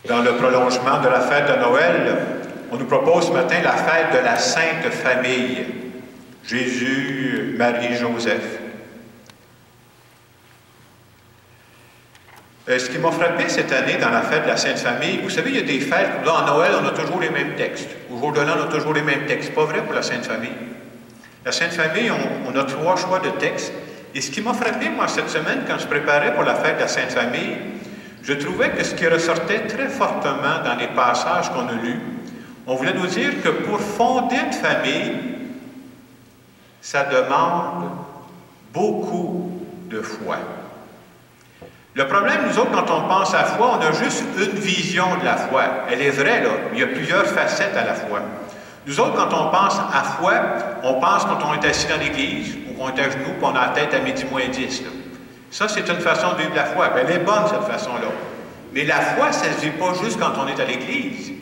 Dans le prolongement de la fête de Noël, on nous propose ce matin la fête de la Sainte Famille. Jésus, Marie, Joseph. Ce qui m'a frappé cette année dans la fête de la Sainte Famille, vous savez, il y a des fêtes, là en Noël, on a toujours les mêmes textes. Au jour de l'an, on a toujours les mêmes textes. Pas vrai pour la Sainte Famille. La Sainte Famille, on a 3 choix de textes. Et ce qui m'a frappé, moi, cette semaine, quand je préparais pour la fête de la Sainte Famille, je trouvais que ce qui ressortait très fortement dans les passages qu'on a lus, on voulait nous dire que pour fonder une famille, ça demande beaucoup de foi. Le problème, nous autres, quand on pense à la foi, on a juste une vision de la foi. Elle est vraie, là. Il y a plusieurs facettes à la foi. Nous autres, quand on pense à foi, on pense quand on est assis dans l'église, ou qu'on est à genoux, puis on a la tête à midi moins 10. Là. Ça, c'est une façon de vivre la foi. Elle est bonne, cette façon-là. Mais la foi, ça ne se vit pas juste quand on est à l'église.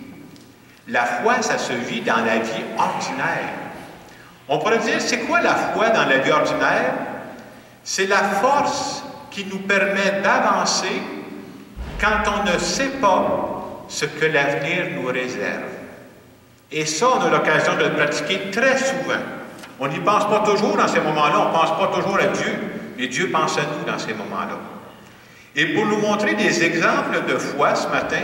La foi, ça se vit dans la vie ordinaire. On pourrait dire, c'est quoi la foi dans la vie ordinaire? C'est la force qui nous permet d'avancer quand on ne sait pas ce que l'avenir nous réserve. Et ça, on a l'occasion de le pratiquer très souvent. On n'y pense pas toujours dans ces moments-là, on ne pense pas toujours à Dieu, mais Dieu pense à nous dans ces moments-là. Et pour nous montrer des exemples de foi ce matin,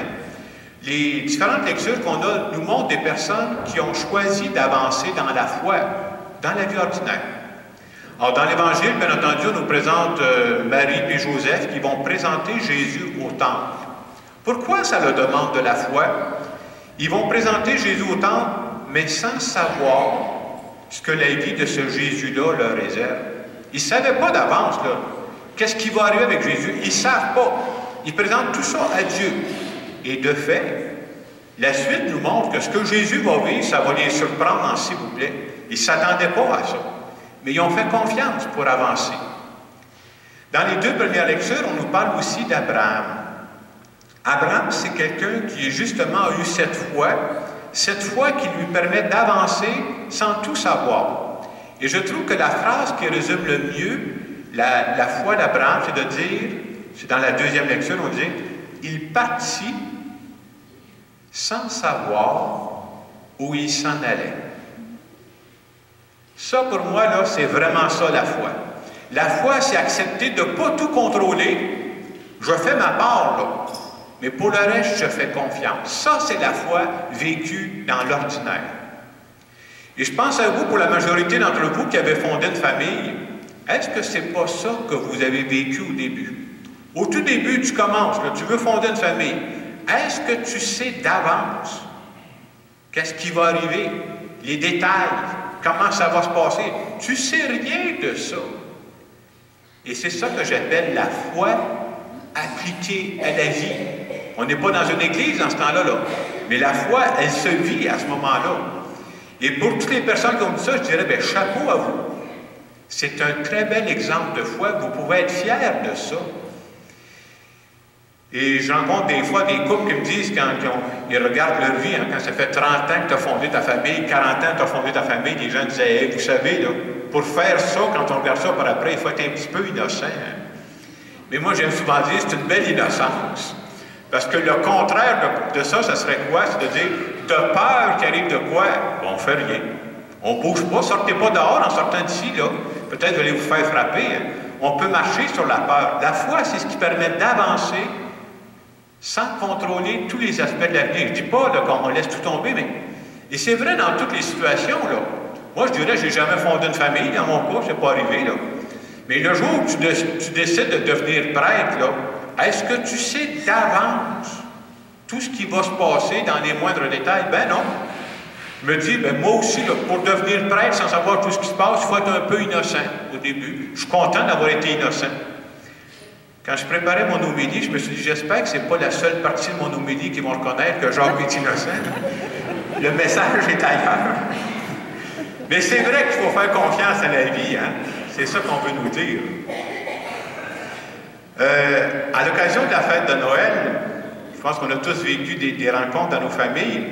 les différentes lectures qu'on a nous montrent des personnes qui ont choisi d'avancer dans la foi, dans la vie ordinaire. Alors, dans l'Évangile, bien entendu, on nous présente Marie et Joseph qui vont présenter Jésus au temple. Pourquoi ça leur demande de la foi? Ils vont présenter Jésus au temple, mais sans savoir ce que la vie de ce Jésus-là leur réserve. Ils ne savaient pas d'avance, là. Qu'est-ce qui va arriver avec Jésus? Ils ne savent pas. Ils présentent tout ça à Dieu. Et de fait, la suite nous montre que ce que Jésus va vivre, ça va les surprendre, s'il vous plaît. Ils ne s'attendaient pas à ça. Mais ils ont fait confiance pour avancer. Dans les 2 premières lectures, on nous parle aussi d'Abraham. Abraham, c'est quelqu'un qui justement a eu cette foi qui lui permet d'avancer sans tout savoir. Et je trouve que la phrase qui résume le mieux la foi d'Abraham, c'est de dire, c'est dans la 2e lecture, on dit, il partit sans savoir où il s'en allait. Ça, pour moi, là, c'est vraiment ça, la foi. La foi, c'est accepter de ne pas tout contrôler. Je fais ma part, là. Mais pour le reste, je fais confiance. Ça, c'est la foi vécue dans l'ordinaire. Et je pense à vous, pour la majorité d'entre vous qui avez fondé une famille, est-ce que ce n'est pas ça que vous avez vécu au début? Au tout début, tu commences, là, tu veux fonder une famille. Est-ce que tu sais d'avance qu'est-ce qui va arriver? Les détails, comment ça va se passer? Tu ne sais rien de ça. Et c'est ça que j'appelle la foi appliquée à la vie. On n'est pas dans une église dans ce temps-là, là. Mais la foi, elle se vit à ce moment-là. Et pour toutes les personnes qui ont dit ça, je dirais, bien, chapeau à vous. C'est un très bel exemple de foi. Vous pouvez être fiers de ça. Et je rencontre des fois des couples qui me disent, quand ils regardent leur vie, hein, quand ça fait 30 ans que tu as fondé ta famille, 40 ans que tu as fondé ta famille, les gens disaient, hey, vous savez, là, pour faire ça, quand on regarde ça par après, il faut être un petit peu innocent. Hein. Mais moi, j'aime souvent dire, c'est une belle innocence. Parce que le contraire de ça, ça serait quoi? C'est de dire, de peur qu'il arrive de quoi? Bon, on fait rien. On ne bouge pas, sortez pas dehors en sortant d'ici, là. Peut-être vous allez vous faire frapper. Hein. On peut marcher sur la peur. La foi, c'est ce qui permet d'avancer sans contrôler tous les aspects de l'avenir. Je ne dis pas qu'on laisse tout tomber, mais... Et c'est vrai dans toutes les situations, là. Moi, je dirais, je n'ai jamais fondé une famille, dans mon cas, c'est pas arrivé, là. Mais le jour où tu décides de devenir prêtre, là, est-ce que tu sais d'avance tout ce qui va se passer dans les moindres détails? Ben non. Je me dis, ben moi aussi, là, pour devenir prêtre sans savoir tout ce qui se passe, il faut être un peu innocent au début. Je suis content d'avoir été innocent. Quand je préparais mon homélie, je me suis dit, j'espère que ce n'est pas la seule partie de mon homélie qui vont reconnaître que Jacques est innocent. Le message est ailleurs. Mais c'est vrai qu'il faut faire confiance à la vie, hein? C'est ça qu'on veut nous dire. À l'occasion de la fête de Noël, je pense qu'on a tous vécu des rencontres dans nos familles.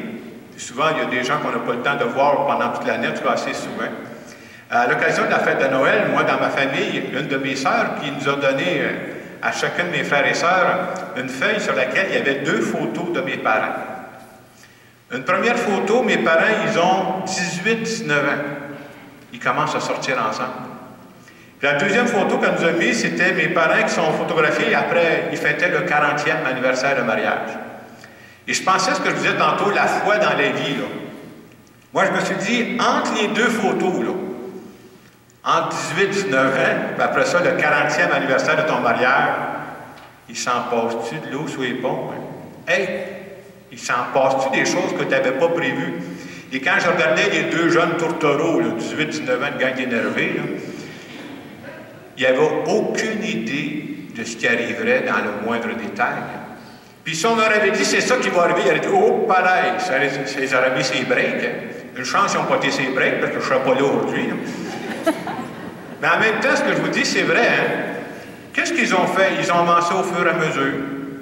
Puis souvent, il y a des gens qu'on n'a pas le temps de voir pendant toute l'année, en tout cas assez souvent. À l'occasion de la fête de Noël, moi, dans ma famille, une de mes sœurs qui nous a donné à chacun de mes frères et sœurs une feuille sur laquelle il y avait 2 photos de mes parents. Une première photo, mes parents, ils ont 18-19 ans. Ils commencent à sortir ensemble. Puis la deuxième photo qu'elle nous a mise, c'était mes parents qui sont photographiés après, ils fêtaient le 40e anniversaire de mariage. Et je pensais à ce que je vous disais tantôt, la foi dans la vie, là. Moi, je me suis dit, entre les 2 photos, là, entre 18-19 ans, puis après ça, le 40e anniversaire de ton mariage, il s'en passe-tu de l'eau sous les ponts? Hein? Hey! Il s'en passe-tu des choses que tu n'avais pas prévues? Et quand je regardais les 2 jeunes tourtereaux, 18-19 ans, de gang énervé, là, il n'y avait aucune idée de ce qui arriverait dans le moindre détail. Puis si on leur avait dit, c'est ça qui va arriver, ils auraient dit, oh, pareil, ça les aurait mis ses breaks. Hein. Une chance, ils n'ont pas été ses breaks, parce que je ne serais pas là aujourd'hui. Mais en même temps, ce que je vous dis, c'est vrai. Hein? Qu'est-ce qu'ils ont fait? Ils ont avancé au fur et à mesure.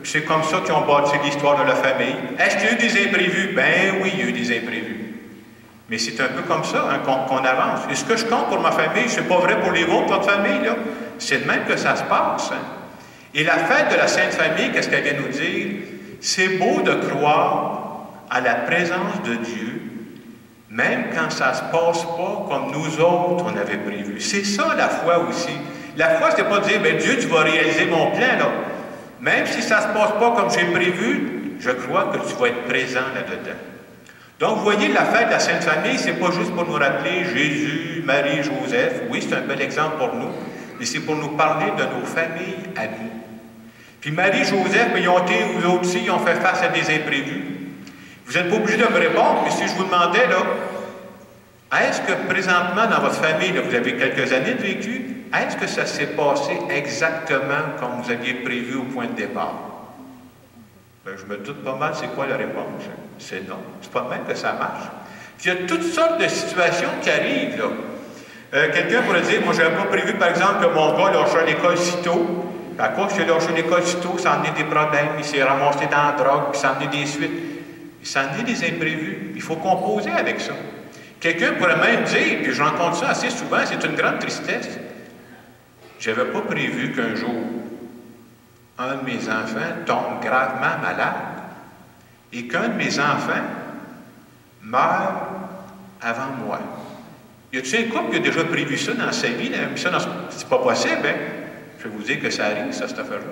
C'est comme ça qu'ils ont bâti l'histoire de la famille. Est-ce qu'il y a eu des imprévus? Ben oui, il y a eu des imprévus. Mais c'est un peu comme ça hein, qu'on avance. Et ce que je compte pour ma famille, c'est pas vrai pour les vôtres, votre famille, là. C'est de même que ça se passe. Hein. Et la fête de la Sainte Famille, qu'est-ce qu'elle vient nous dire? C'est beau de croire à la présence de Dieu, même quand ça ne se passe pas comme nous autres on avait prévu. C'est ça la foi aussi. La foi, c'est pas de dire, ben Dieu, tu vas réaliser mon plan, là. Même si ça ne se passe pas comme j'ai prévu, je crois que tu vas être présent là-dedans. Donc, vous voyez, la fête de la Sainte Famille, c'est pas juste pour nous rappeler Jésus, Marie, Joseph. Oui, c'est un bel exemple pour nous, mais c'est pour nous parler de nos familles à nous. Puis Marie, Joseph, ils ont été, vous aussi, ils ont fait face à des imprévus. Vous n'êtes pas obligé de me répondre, mais si je vous demandais, là, est-ce que présentement, dans votre famille, là, vous avez quelques années de vécu, est-ce que ça s'est passé exactement comme vous aviez prévu au point de départ? Ben, je me doute pas mal c'est quoi la réponse. C'est non. C'est pas de même que ça marche. Puis il y a toutes sortes de situations qui arrivent, là. Quelqu'un pourrait dire, moi, je n'avais pas prévu, par exemple, que mon gars lâche à l'école si tôt. À quoi qu'il a lâché l'école si tôt, ça en est des problèmes, il s'est ramassé dans la drogue, puis ça en est des suites. Ça en est des imprévus. Il faut composer avec ça. Quelqu'un pourrait même dire, puis je rencontre ça assez souvent, c'est une grande tristesse. Je n'avais pas prévu qu'un jour, un de mes enfants tombe gravement malade et qu'un de mes enfants meurt avant moi. Y a-t-il un couple qui a déjà prévu ça dans sa vie? C'est pas possible, hein? Je vais vous dire que ça arrive, ça, cette affaire-là.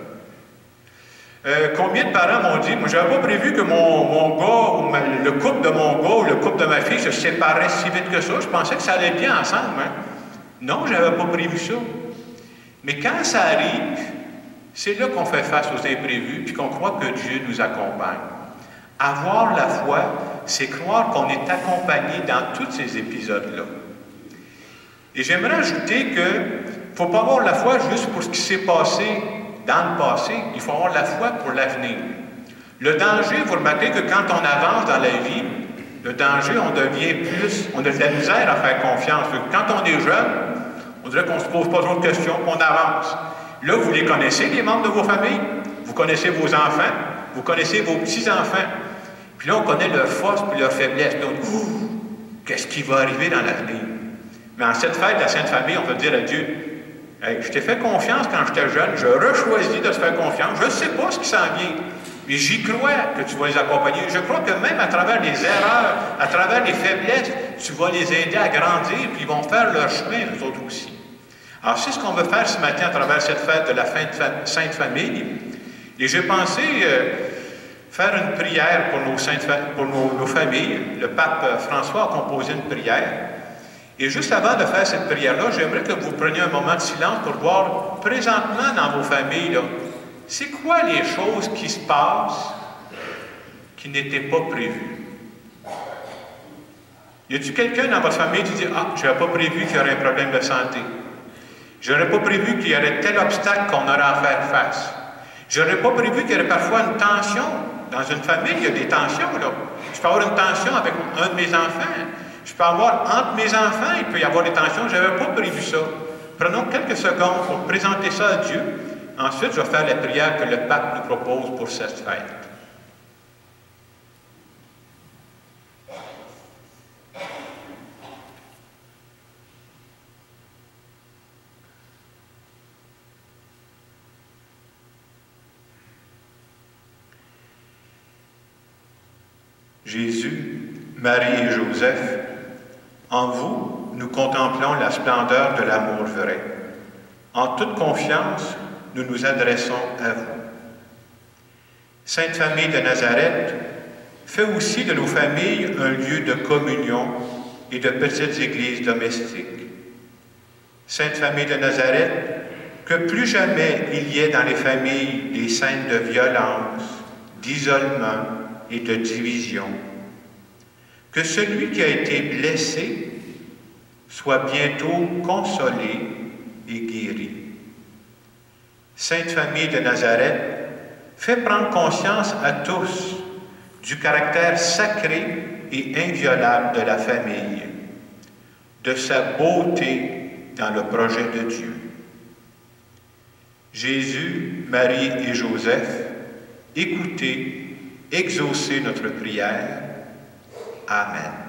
Combien de parents m'ont dit, moi, je n'avais pas prévu que mon gars, ou le couple de mon gars, ou le couple de ma fille se séparait si vite que ça. Je pensais que ça allait bien ensemble. Hein? Non, je n'avais pas prévu ça. Mais quand ça arrive, c'est là qu'on fait face aux imprévus, puis qu'on croit que Dieu nous accompagne. Avoir la foi, c'est croire qu'on est accompagné dans tous ces épisodes-là. Et j'aimerais ajouter qu'il ne faut pas avoir la foi juste pour ce qui s'est passé dans le passé, il faut avoir la foi pour l'avenir. Le danger, vous remarquez que quand on avance dans la vie, le danger, on devient plus, on a de la misère à faire confiance. Quand on est jeune, on dirait qu'on ne se pose pas trop de questions, on avance. Là, vous les connaissez, les membres de vos familles, vous connaissez vos enfants, vous connaissez vos petits-enfants. Puis là, on connaît leurs forces et leurs faiblesses. Donc, qu'est-ce qui va arriver dans l'avenir? Mais en cette fête de la Sainte Famille, on peut dire à Dieu, hey, je t'ai fait confiance quand j'étais jeune, je rechoisis de te faire confiance, je ne sais pas ce qui s'en vient, mais j'y crois que tu vas les accompagner. Je crois que même à travers les erreurs, à travers les faiblesses, tu vas les aider à grandir, puis ils vont faire leur chemin, eux autres aussi. Alors, c'est ce qu'on veut faire ce matin à travers cette fête de la Sainte Famille. Et j'ai pensé faire une prière pour nos familles. Le pape François a composé une prière. Et juste avant de faire cette prière-là, j'aimerais que vous preniez un moment de silence pour voir présentement dans vos familles, c'est quoi les choses qui se passent qui n'étaient pas prévues? Y a-t-il quelqu'un dans votre famille qui dit « Ah, je n'avais pas prévu qu'il y aurait un problème de santé. Je n'aurais pas prévu qu'il y aurait tel obstacle qu'on aurait à faire face. Je n'aurais pas prévu qu'il y aurait parfois une tension. Dans une famille, il y a des tensions, là. Je peux avoir une tension avec un de mes enfants. Je peux avoir, entre mes enfants, il peut y avoir des tensions. Je n'avais pas prévu ça. Prenons quelques secondes pour présenter ça à Dieu. Ensuite, je vais faire la prière que le pape nous propose pour cette fête. Jésus, Marie et Joseph, en vous, nous contemplons la splendeur de l'amour vrai. En toute confiance, nous nous adressons à vous. Sainte Famille de Nazareth, fais aussi de nos familles un lieu de communion et de petites églises domestiques. Sainte Famille de Nazareth, que plus jamais il y ait dans les familles des scènes de violence, d'isolement et de division. Que celui qui a été blessé soit bientôt consolé et guéri. Sainte Famille de Nazareth, fais prendre conscience à tous du caractère sacré et inviolable de la famille, de sa beauté dans le projet de Dieu. Jésus, Marie et Joseph, écoutez, exaucez notre prière. Amen.